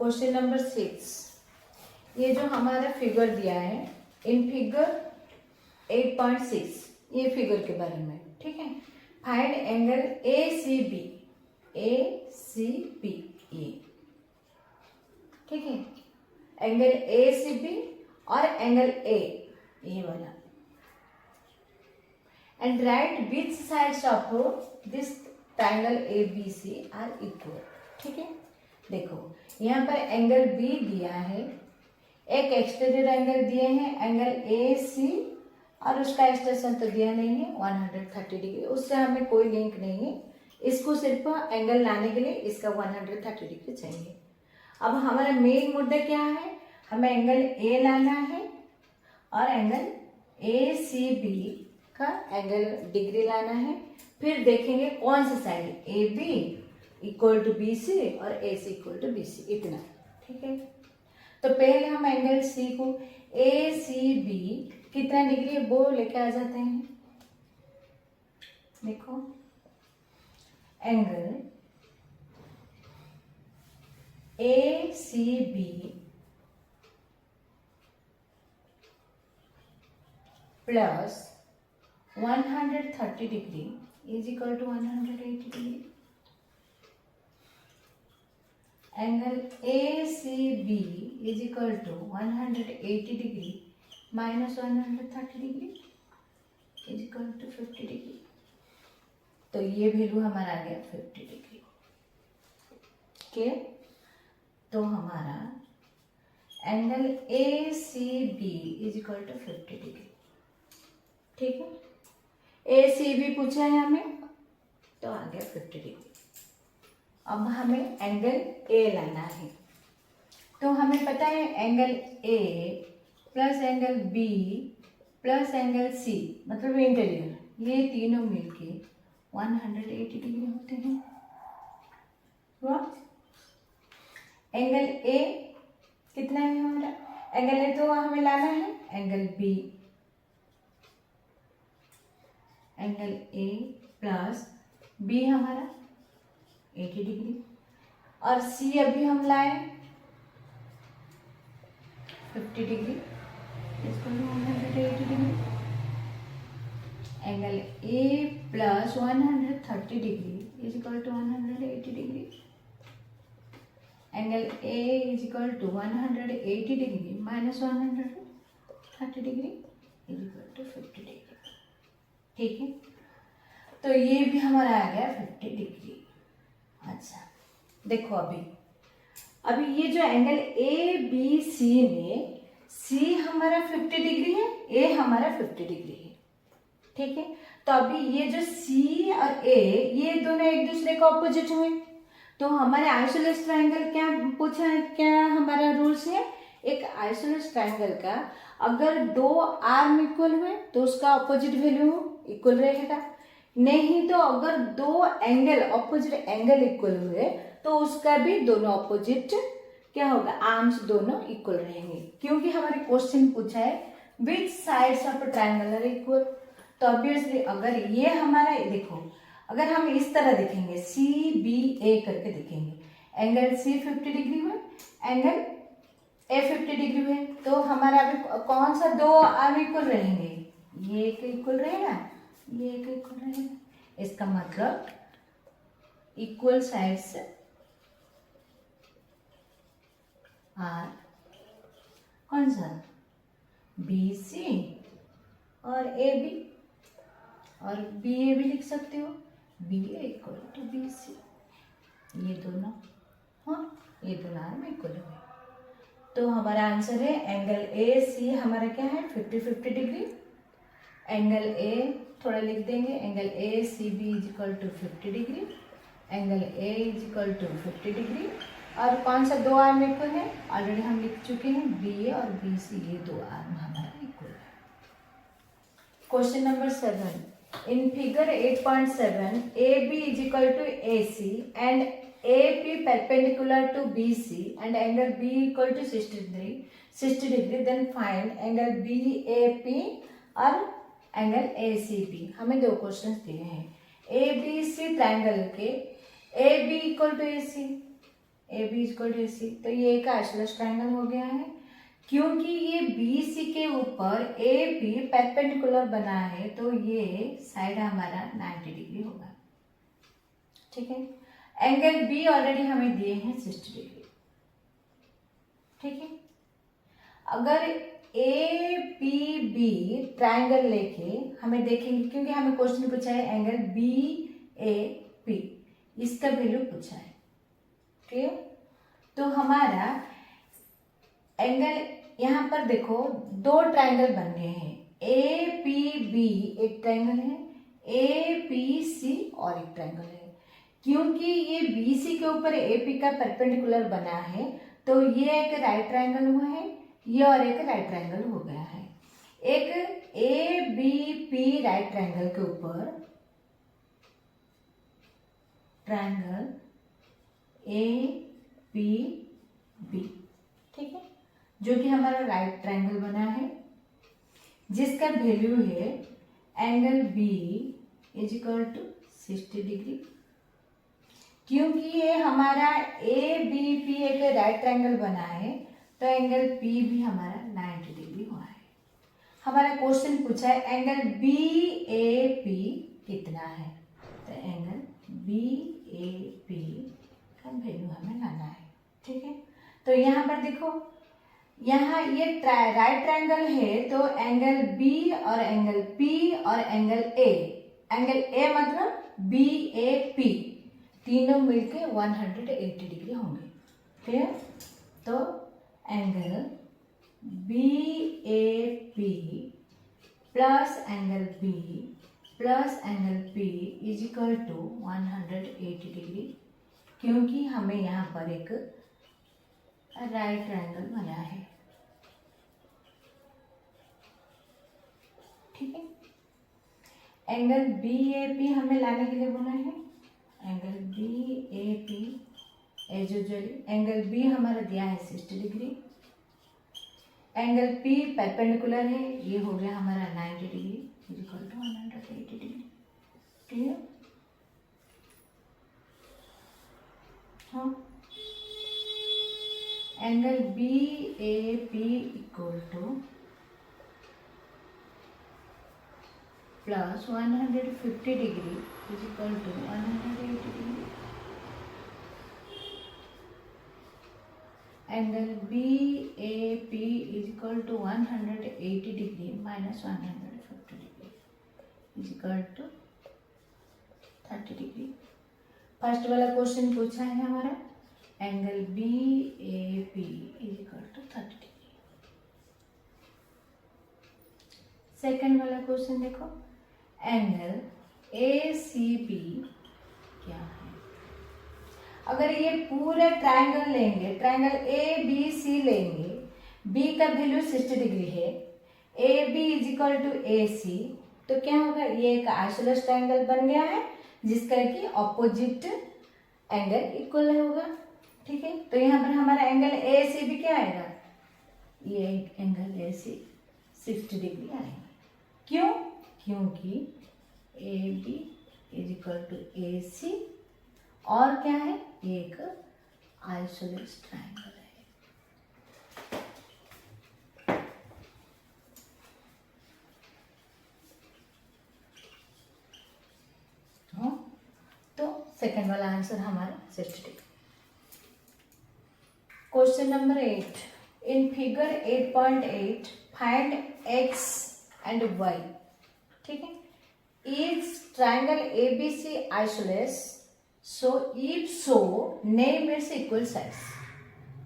Question number 6, ये जो हमारा फिगर दिया है इन फिगर 8.6, ये फिगर के बारे में, ठीक है। Find angle A C B, ये, ठीक है, एंगल ए सी बी और एंगल ए, ये वाला, and write which sides of this triangle A B C are equal, ठीक है। देखो यहाँ पर एंगल बी दिया है, एक एक्सटीरियर एंगल दिए हैं एंगल ए सी, और उसका एक्सटेंशन तो दिया नहीं है 130 डिग्री, उससे हमें कोई लिंक नहीं है। इसको सिर्फ एंगल लाने के लिए इसका 130 डिग्री चाहिए। अब हमारा मेन मुद्दा क्या है, हमें एंगल ए लाना है और एंगल ए सी बी का एंगल डिग्री लाना है। फिर देखेंगे कौन सा side, A B equal to B C और A C equal to B C, इतना, ठीक है। तो पहले हम एंगल सी को, ए सी बी कितना डिग्री है वो लेके आ जाते हैं। देखो angle A C B plus 130 degree is equal to 180 degree. Angle A C B is equal to 180 degree minus 130 degree is equal to 50 degree. तो ये वैल्यू हमारा आ गया 50 डिग्री के। तो हमारा angle A C B is equal to 50 degree, ठीक है। ए C B पूछा है हमें, तो आ गया 50 डिग्री। अब हमें एंगल ए लाना है, तो हमें पता है angle A plus angle B plus angle C मतलब इंटीरियर, ये तीनों मिलके 180 डिग्री होते हैं। एंगल ए कितना है हमारा, एंगल ए तो हमें लाना है, angle B, angle A plus B हमारा 80 डिग्री, और सी अभी हम लाए 50 डिग्री, इसको 180 degree. Angle A plus 130 degree is equal to 180 degree. Angle A is equal to 180 degree minus 130 degree is equal to 50 degree, ठीक है। तो ये भी हमारा आ गया 50 डिग्री। अच्छा देखो अभी ये जो एंगल ए बी सी में सी हमारा 50 डिग्री है, ए हमारा 50 डिग्री है, ठीक है। तो अभी ये जो सी और ए ये दोनों एक दूसरे के ऑपोजिट हुए, तो हमारे आइसोलेस ट्रायंगल क्या पूछा है, क्या हमारा रूल्स है, एक आइसोलेस ट्रायंगल का अगर दो आर्म इक्वल हुए तो उसका ऑपोजिट वैल्यू इक्वल रहेगा, नहीं तो अगर दो एंगल ऑपोजिट एंगल इक्वल हुए तो उसका भी दोनों ऑपोजिट क्या होगा, आर्म्स दोनों इक्वल रहेंगे। क्योंकि हमारे क्वेश्चन पूछा है which sides of triangle are equal, तो ऑब्वियसली अगर ये हमारा देखो, अगर हम इस तरह देखेंगे सी बी ए करके देखेंगे, एंगल सी 50 डिग्री हुए, एंगल ए 50 डिग्री हुए, तो हमारा अभी कौन सा दो आर्म इक्वल रहेंगे, ये एक इक्वल रहेगा, ये एक इक्वल रहेगा। इसका मतलब इक्वल साइड्स आर कौन सा, बी सी और ए बी, और बी ए भी लिख सकते हो, B A equal to B C, ये दोनों, हाँ ये दोनों आर्म इक्वल हुए। तो हमारा आंसर है एंगल ए सी हमारा क्या है 50-50 डिग्री। एंगल ए थोड़ा लिख देंगे, angle A C B is equal to 50 degree, angle A is equal to 50 degree, और कौन सा दो आर्म इक्वल है, ऑलरेडी हम लिख चुके हैं, बी ए और बी सी, ये दो आर्म हमारा इक्वल है। Question number 7, in figure 8.7 A B is equal to A C and A P perpendicular to B C and angle B equal to 60 degree, then find angle B A P और angle A C B. हमें दो question दिए हैं, ए B C triangle के A B equal to A C, A B equal to C, तो ये एक isosceles triangle हो गया है। क्योंकि ये बी सी के ऊपर ए पी परपेंडिकुलर बना है तो ये साइड हमारा 90 डिग्री होगा। ठीक है, एंगल बी ऑलरेडी हमें दिए हैं 60 डिग्री। ठीक है, अगर ए पी बी ट्राइंगल लेके हमें देखेंगे, क्योंकि हमें क्वेश्चन पूछा है एंगल बी ए पी, इसका वैल्यू पूछा है। ठीक है, तो हमारा एंगल यहाँ पर देखो दो ट्राइंगल बन गए हैं, ए पी बी एक ट्राइंगल है, ए पी सी और एक ट्राइंगल है। क्योंकि ये बी सी के ऊपर ए पी का परपेंडिकुलर बना है तो ये एक राइट ट्राइंगल हुआ है, ये और एक राइट ट्राइंगल हो गया है। एक A B P right triangle के ऊपर ट्राइंगल ए पी बी, ठीक है, जो कि हमारा राइट ट्राइंगल बना है, जिसका वैल्यू है angle B is equal to 60 degree. क्योंकि ये हमारा ए बी पी एक राइट ट्राइंगल बना है तो एंगल पी भी हमारा 90 डिग्री हुआ है। हमारा क्वेश्चन पूछा है एंगल बी ए पी कितना है, तो एंगल बी ए पी का वैल्यू हमें लाना है। ठीक है, तो यहाँ पर देखो, यहाँ ये राइट ट्राइंगल है तो एंगल बी और एंगल पी और एंगल ए मतलब बी ए पी तीनों मिलके 180 डिग्री होंगे। ठीक है, तो angle B A P plus angle B plus angle P is equal to 180 degree, क्योंकि हमें यहाँ पर एक राइट ट्रायंगल बना है। ठीक है, एंगल बी ए पी हमें लाने के लिए बोला है, angle B A P as usually angle B हमारा दिया है 60 डिग्री, एंगल पी परपेंडिकुलर है, ये हो गया हमारा 90 degree equal to 180 degree. Clear? हाँ, angle B A P equal to plus 150 degree is equal to 180 degree. Angle B A P is equal to 180 degree minus 150 degree is equal to 30 degree. First वाला question पूछा है हमारा angle B A P is equal to 30 degree. Second वाला question देखो, angle A C B क्या है। अगर ये पूरा ट्रायंगल लेंगे, ट्रायंगल ए बी सी लेंगे, बी का वैल्यू 60 डिग्री है, A B is equal to A C, तो क्या होगा, ये एक आइसोलेस ट्रायंगल बन गया है जिसका कि ऑपोजिट एंगल इक्वल होगा। ठीक है, तो यहाँ पर हमारा एंगल ए सी भी क्या आएगा, ये एंगल ए सी 60 डिग्री आएगा। क्यों? क्योंकि A B is equal to A C और क्या है, एक आइसोलेस ट्रायंगल है। तो सेकंड वाला आंसर हमारा 60 degree. Question number 8, in figure 8.8 find x and y। ठीक है, is triangle ABC isosceles, so if so name it's equal sides.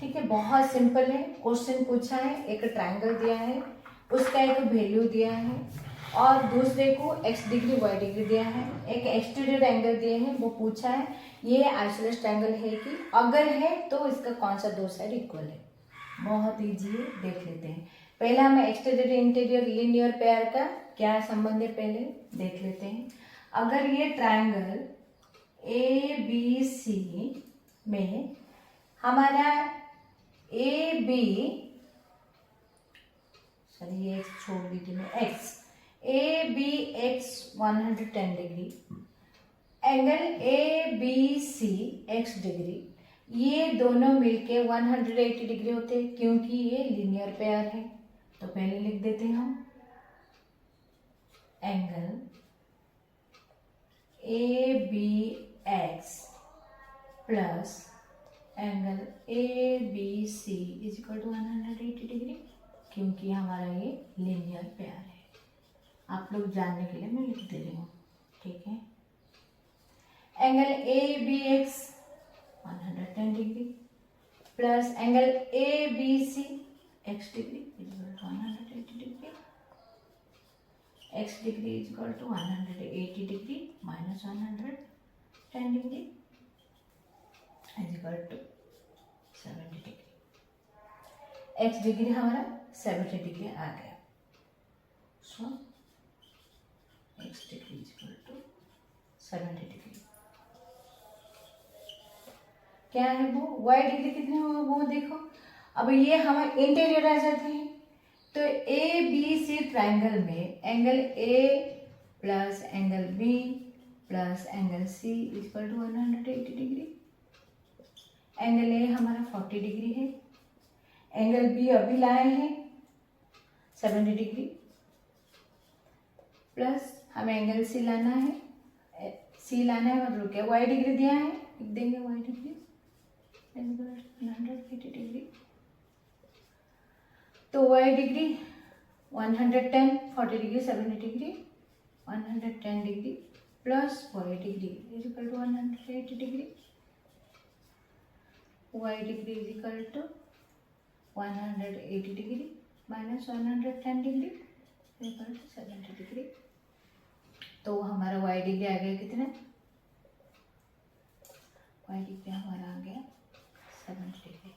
ठीक है, बहुत सिंपल है, क्वेश्चन पूछा है, एक ट्रायंगल दिया है, उसका एक वैल्यू दिया है और दूसरे को x डिग्री y डिग्री दिया है, एक एक्सटीरियर एंगल दिए हैं, वो पूछा है ये आइसोलेस ट्रायंगल है कि अगर है तो इसका कौन सा दो साइड इक्वल है। बहुत इजी है, देख लेते हैं। पहले हमें एक्सटीरियर इंटीरियर लीनियर पेयर का क्या संबंध है पहले देख लेते हैं। अगर ये ट्रायंगल ए बी सी में हमारा ए बी, सॉरी ये छोड़ दीजिए मैं, X A B X 110 degree, angle A B C X degree, ये दोनों मिलके 180 डिग्री होते हैं क्योंकि ये लीनियर पेयर है। तो पहले लिख देते हैं हम angle A B X plus angle A B C is equal to 180 degree, क्योंकि हमारा ये लीनियर पेयर है। आप लोग जानने के लिए मैं लिख दे रही हूँ, ठीक है। Angle A B X 110 degree plus angle A B C X degree is equal to 180 degree, X degree is equal to 180 degree minus 110 degree is equal to 70 degree. X degree हमारा 70 डिग्री आ गया। So X degree is equal to 70 degree. क्या है वो, Y degree कितने होगा वो देखो। अब ये हम इंटीरियर आ जाते हैं, तो ए बी सी ट्राइंगल में angle A plus angle B plus angle C equal to 180 degree. Angle A हमारा 40 डिग्री है, एंगल बी अभी लाए हैं 70 डिग्री, प्लस हमें एंगल सी लाना है, मतलब क्या वाई डिग्री दिया है, लिख देंगे वाई डिग्री 180 डिग्री। तो y degree 110, 40 degree 70 degree 110 degree plus y degree is equal to 180 degree. Y degree is equal to 180 degree minus 110 degree equal to 70 degree. तो हमारा वाई डिग्री आ गया कितना, वाई डिग्री हमारा आ गया 70 डिग्री।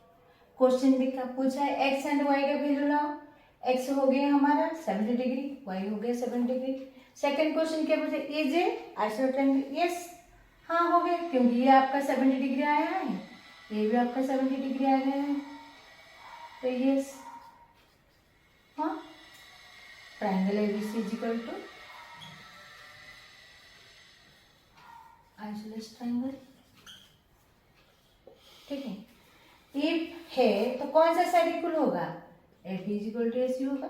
क्वेश्चन भी क्या पूछा है, एक्स एंड वाई का वैल्यू लाओ। एक्स हो गया हमारा 70 डिग्री, वाई हो गया 70 डिग्री। सेकंड क्वेश्चन क्या पूछा, is a isosceles triangle, yes हाँ हो गया, क्योंकि ये आपका 70 डिग्री आया है, ये भी आपका 70 डिग्री आ गया है, तो यस हाँ triangle ABC is equal to isosceles triangle, ठीक है। इफ है तो कौन सा साइड इक्वल होगा, A B is equal to A C होगा।